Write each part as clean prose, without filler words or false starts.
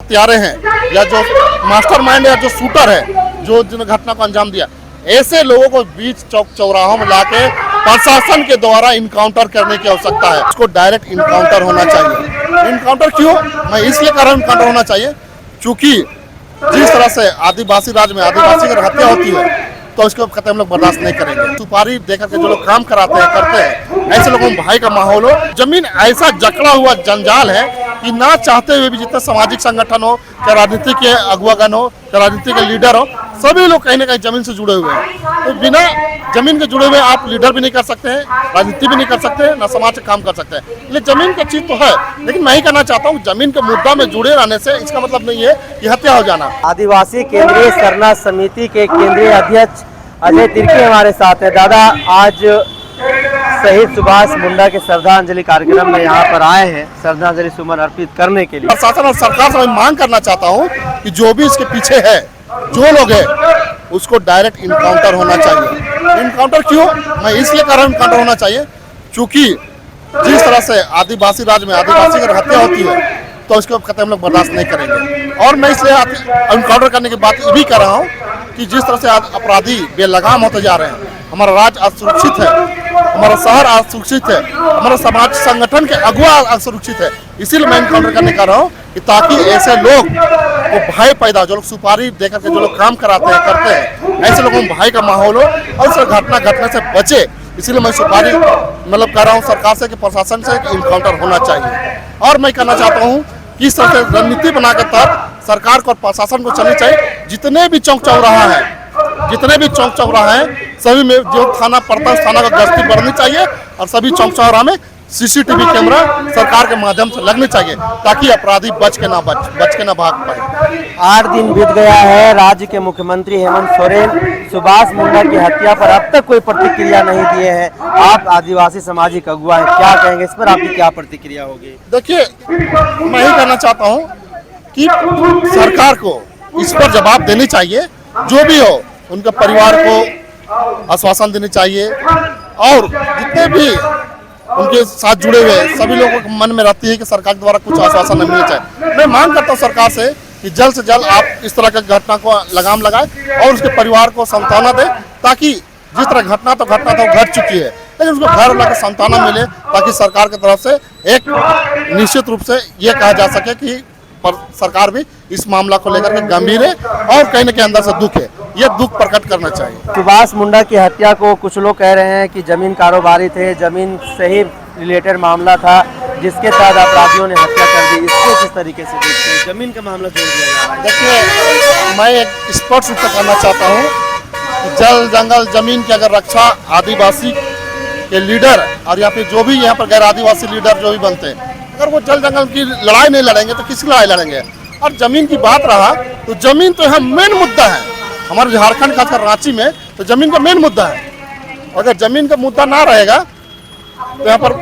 हत्यारे हैं या जो मास्टरमाइंड या जो शूटर है जो जिन घटना को अंजाम दिया, ऐसे लोगों को बीच चौक चौराहों में लाके प्रशासन के द्वारा इनकाउंटर करने की आवश्यकता है। उसको डायरेक्ट इनकाउंटर होना चाहिए। इनकाउंटर क्यों, मैं इसलिए कह रहा हूँ इनकाउंटर होना चाहिए क्योंकि जिस तरह से आदिवासी राज में आदिवासी की हत्या होती है तो इसको कहते हम लोग बर्दाश्त नहीं करेंगे। सुपारी देकर के जो लोग काम कराते हैं करते हैं, ऐसे लोगों में भाई का माहौल हो। जमीन ऐसा जकड़ा हुआ जंजाल है कि ना चाहते हुए भी जितने सामाजिक संगठन हो, चाहे राजनीति के अगुवागन हो, चाहे राजनीति के लीडर हो, सभी लोग कहीं ना कहीं जमीन से जुड़े हुए हैं। तो बिना जमीन के जुड़े हुए आप लीडर भी नहीं कर सकते हैं, राजनीति भी नहीं कर सकते हैं, ना समाज से काम कर सकते हैं। इसलिए जमीन की चीज तो है, लेकिन मैं ही कहना चाहता हूँ जमीन के मुद्दा में जुड़े रहने से इसका मतलब नहीं है कि हत्या हो जाना। आदिवासी केंद्रीय सरना समिति के केंद्रीय अध्यक्ष अजय तिर्की हमारे साथ है। दादा, आज शहीद सुभाष मुंडा के श्रद्धांजलि कार्यक्रम में यहाँ पर आए हैं श्रद्धांजलि सुमन अर्पित करने के लिए। प्रशासन और सरकार से मैं मांग करना चाहता हूँ कि जो भी इसके पीछे है, जो लोग हैं, उसको डायरेक्ट इनकाउंटर होना चाहिए। इनकाउंटर क्यों, मैं इसलिए कह रहा हूँ इनकाउंटर होना चाहिए क्योंकि जिस तरह से आदिवासी राज में आदिवासी की हत्या होती है तो इसको कहते हम लोग बर्दाश्त नहीं करेंगे। और मैं इसलिए इनकाउंटर करने की बात ये भी कर रहा हूँ कि जिस तरह से अपराधी बेलगाम होते जा रहे हैं, हमारा राज्य असुरक्षित है, हमारा शहर असुरक्षित है, हमारा समाज संगठन के अगुवा असुरक्षित है। इसीलिए मैं इनकाउंटर करने का रहा हूँ कि ताकि ऐसे लोग को भय पैदा, जो लोग सुपारी देकर के जो लोग काम कराते हैं करते हैं, ऐसे लोगों में भय का माहौल हो और इस घटना घटने से बचे। इसीलिए मैं सुपारी मतलब कर रहा हूँ सरकार से कि प्रशासन से कि इनकाउंटर होना चाहिए। और मैं कहना चाहता हूँ कि इस तरह से रणनीति बना के तहत सरकार को और प्रशासन को चलनी चाहिए। जितने भी चौक चौराहा है, जितने भी चौक चौराहा है, सभी में जो थाना पड़ता है उस थाना का गश्ती बढ़नी चाहिए और सभी चौक चौराहा में सीसीटीवी कैमरा सरकार के माध्यम से लगने चाहिए ताकि अपराधी बच के ना भाग पाए। 8 दिन बीत गया है, राज्य के मुख्यमंत्री हेमंत सोरेन सुभाष मुंडा की हत्या पर अब तक कोई प्रतिक्रिया नहीं दिए हैं। आप आदिवासी सामाजिक अगुवा हैं, क्या कहेंगे इस पर, आपकी क्या प्रतिक्रिया होगी? देखिए, मैं ही कहना चाहता हूँ कि सरकार को इस पर जवाब देनी चाहिए। जो भी हो, उनके परिवार को आश्वासन देनी चाहिए और जितने भी उनके साथ जुड़े हुए सभी लोगों के मन में रहती है कि सरकार के द्वारा कुछ आश्वासन न मिलना चाहिए। मैं मांग करता हूँ सरकार से कि जल्द से जल्द आप इस तरह की घटना को लगाम लगाए और उसके परिवार को सांत्वना दे, ताकि जिस तरह घटना तो घट चुकी है, लेकिन उसको घर वाला के सांत्वना मिले ताकि सरकार की तरफ से एक निश्चित रूप से ये कहा जा सके कि पर सरकार भी इस मामला को लेकर के गंभीर है और कहीं न कहीं अंदर से दुख है, ये दुख प्रकट करना चाहिए। सुभाष मुंडा की हत्या को कुछ लोग कह रहे हैं कि जमीन कारोबारी थे, जमीन से ही रिलेटेड मामला था जिसके तहत अपराधियों ने हत्या कर दी। इसको किस तरीके से देखते हैं, जमीन का मामला जोड़ दिया जा रहा है? देखिए, मैं एक स्पष्ट रूप से कहना चाहता हूँ कि जल जंगल जमीन की अगर रक्षा आदिवासी के लीडर और या फिर जो भी यहाँ पर गैर आदिवासी लीडर जो भी बनते हैं, अगर वो जल जंगल की लड़ाई नहीं लड़ेंगे तो किसकी लड़ाई लड़ेंगे? और जमीन की बात रहा तो जमीन तो यहाँ मेन मुद्दा है हमारे झारखंड खासकर रांची में, तो जमीन का मेन मुद्दा है। अगर जमीन का मुद्दा ना रहेगा तो यहाँ पर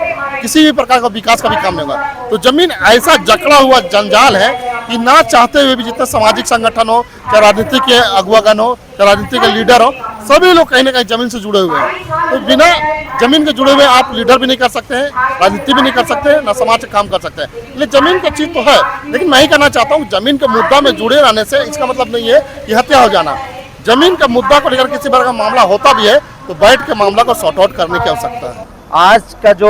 किसी भी प्रकार का विकास का भी काम नहीं होगा। तो जमीन ऐसा जकड़ा हुआ जंजाल है कि ना चाहते हुए भी जितने सामाजिक संगठन हो, चाहे राजनीति के अगुवागन हो, चाहे राजनीति के लीडर हो, सभी लोग कहीं ना कहीं जमीन से जुड़े हुए हैं। तो बिना जमीन के जुड़े हुए आप लीडर भी नहीं कर सकते हैं, राजनीति भी नहीं कर सकते हैं, ना समाज से काम कर सकते हैं। इसलिए जमीन की चीज तो है, लेकिन मैं ही कहना चाहता हूँ जमीन के मुद्दा में जुड़े रहने से इसका मतलब नहीं है कि हत्या हो जाना। जमीन के मुद्दा को लेकर किसी प्रकार का मामला होता भी है तो बैठ के मामला को सॉर्ट आउट करने की आवश्यकता है। आज का जो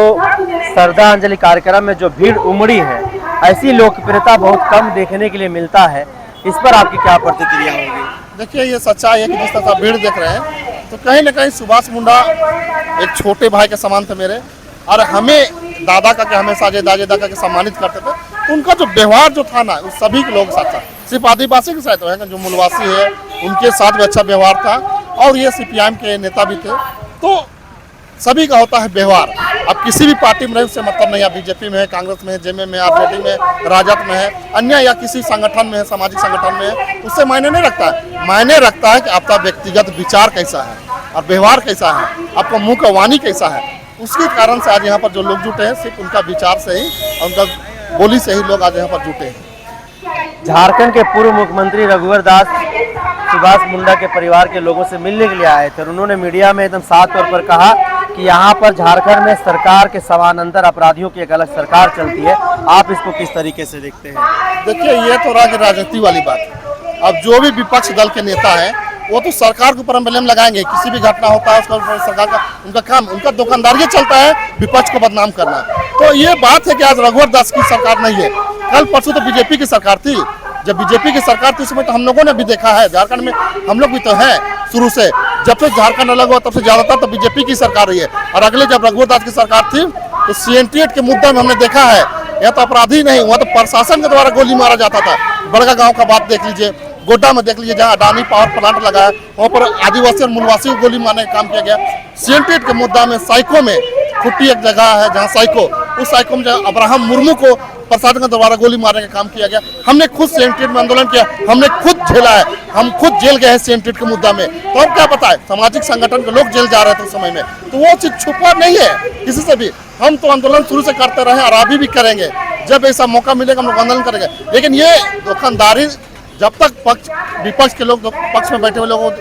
श्रद्धांजलि कार्यक्रम में जो भीड़ उमड़ी है, ऐसी लोकप्रियता बहुत कम देखने के लिए मिलता है, इस पर आपकी क्या प्रतिक्रिया होगी? देखिए, ये सच्चाई है कि जिस तरह भीड़ देख रहे हैं तो कहीं ना कहीं सुभाष मुंडा एक छोटे भाई के समान थे मेरे, और हमें दादा का के हमेशा अजय दादा के सम्मानित करते थे। उनका जो व्यवहार जो था ना, उस सभी के लोग साथ था, सिर्फ आदिवासी के साथ है, जो मूलवासी है उनके साथ भी अच्छा व्यवहार था और ये CPIM के नेता भी थे। तो सभी का होता है व्यवहार। अब किसी भी पार्टी में रहे उससे मतलब नहीं, आप बीजेपी में है, कांग्रेस में है, JMM में, RJD में, राजद में है, अन्य या किसी संगठन में है, सामाजिक संगठन में है, उससे मायने नहीं रखता है। मायने रखता है कि आपका व्यक्तिगत विचार कैसा है और व्यवहार कैसा है, आपका मुंह का वाणी कैसा है। उसके कारण से आज यहाँ पर जो लोग जुटे हैं सिर्फ उनका विचार से ही, उनका बोली से ही लोग आज यहाँ पर जुटे हैं। झारखंड के पूर्व मुख्यमंत्री रघुवर दास सुभाष मुंडा के परिवार के लोगों से मिलने के लिए आए थे और उन्होंने मीडिया में एकदम साफ तौर पर कहा कि यहाँ पर झारखंड में सरकार के समानांतर अपराधियों की एक अलग सरकार चलती है, आप इसको किस तरीके से देखते हैं? देखिए, ये तो राजनीति वाली बात है। अब जो भी विपक्ष दल के नेता हैं वो तो सरकार के ऊपर ब्लेम लगाएंगे, किसी भी घटना होता है उसका सरकार का उनका काम, उनका दुकानदारी चलता है विपक्ष को बदनाम करना। तो ये बात है कि आज रघुवर दास की सरकार नहीं है, कल परसों तो बीजेपी की सरकार थी। जब बीजेपी की सरकार थी उसमें तो हम लोगों ने भी देखा है, झारखंड में हम लोग भी तो हैं शुरू से, जब से झारखंड अलग हुआ तब से ज्यादातर तो बीजेपी की सरकार रही है। और अगले जब रघुवर दास की सरकार थी तो CNTH के मुद्दे में हमने देखा है, यह तो अपराधी नहीं, वहाँ तो प्रशासन के द्वारा गोली मारा जाता था। बड़गा गांव का बात देख लीजिए, गोड्डा में देख लीजिए, जहाँ अडानी पावर प्लांट लगा है वहाँ पर आदिवासी और मूलवासी को गोली मारने का काम किया गया। CNTH के मुद्दा में साइको में खुट्टी एक जगह है जहाँ साइको, उस साइको में अब्राहम मुर्मू को प्रशासन के द्वारा गोली मारने का काम किया गया। हमने खुद CNTH में आंदोलन किया, हमने खुद झेला है, हम खुद जेल गए हैं CNTH के मुद्दा में। तो अब क्या पता है, सामाजिक संगठन के लोग जेल जा रहे थे उस समय में, तो वो चीज छुपा नहीं है किसी से भी। हम तो आंदोलन शुरू से करते रहे और अभी भी करेंगे, जब ऐसा मौका मिलेगा हम लोग आंदोलन करेंगे। लेकिन ये दुकानदारी जब तक विपक्ष के लोग पक्ष में बैठे हुए लोगों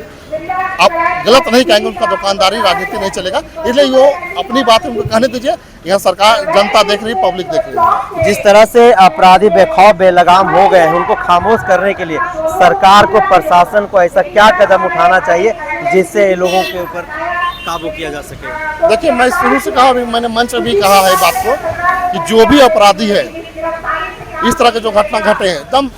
आप गलत नहीं कहेंगे, उनका दुकानदारी राजनीति नहीं चलेगा, इसलिए वो अपनी बात उनको कहने दीजिए। यहाँ सरकार, जनता देख रही है, पब्लिक देख रही है। जिस तरह से अपराधी बेखौफ बेलगाम हो गए हैं, उनको खामोश करने के लिए सरकार को, प्रशासन को ऐसा क्या कदम उठाना चाहिए जिससे लोगों के ऊपर काबू किया जा सके? देखिए, मैं शुरू से कहा, मैंने मंच में भी कहा है बात को कि जो भी अपराधी है, इस तरह के जो घटना घटे हैं एकदम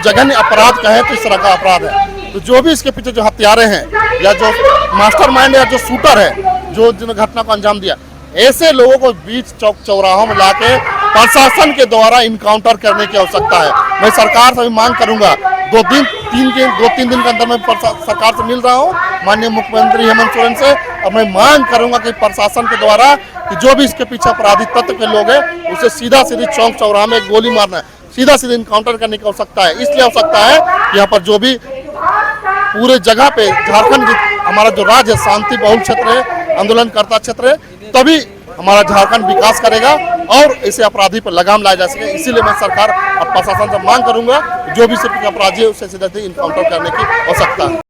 जघन्य अपराध कहे तो इस तरह का अपराध है, तो जो भी इसके पीछे जो हत्यारे हैं या जो मास्टरमाइंड या जो शूटर है, जो जिन्होंने घटना को अंजाम दिया, ऐसे लोगों को बीच चौक चौराहों में लाके प्रशासन के द्वारा इनकाउंटर करने की आवश्यकता है। मैं सरकार से भी मांग करूंगा, 2-3 दिन के अंदर मैं सरकार से मिल रहा हूं, माननीय मुख्यमंत्री हेमंत सोरेन से, और मैं मांग करूंगा कि प्रशासन के द्वारा कि जो भी इसके पीछे अपराधी तत्व के लोग हैं उसे सीधा सीधी चौक चौराहा में गोली मारना है, सीधा सीधा इनकाउंटर करने की आवश्यकता है। इसलिए आवश्यकता है कि यहाँ पर जो भी पूरे जगह पे झारखंड हमारा जो राज्य है शांति बहुल क्षेत्र है, आंदोलनकर्ता क्षेत्र है, तभी हमारा झारखंड विकास करेगा और इसे अपराधी पर लगाम लाया जा सके। इसीलिए मैं सरकार और प्रशासन से मांग करूंगा जो भी सिर्फ अपराधी है उसे सीधे इनकाउंटर करने की आवश्यकता है।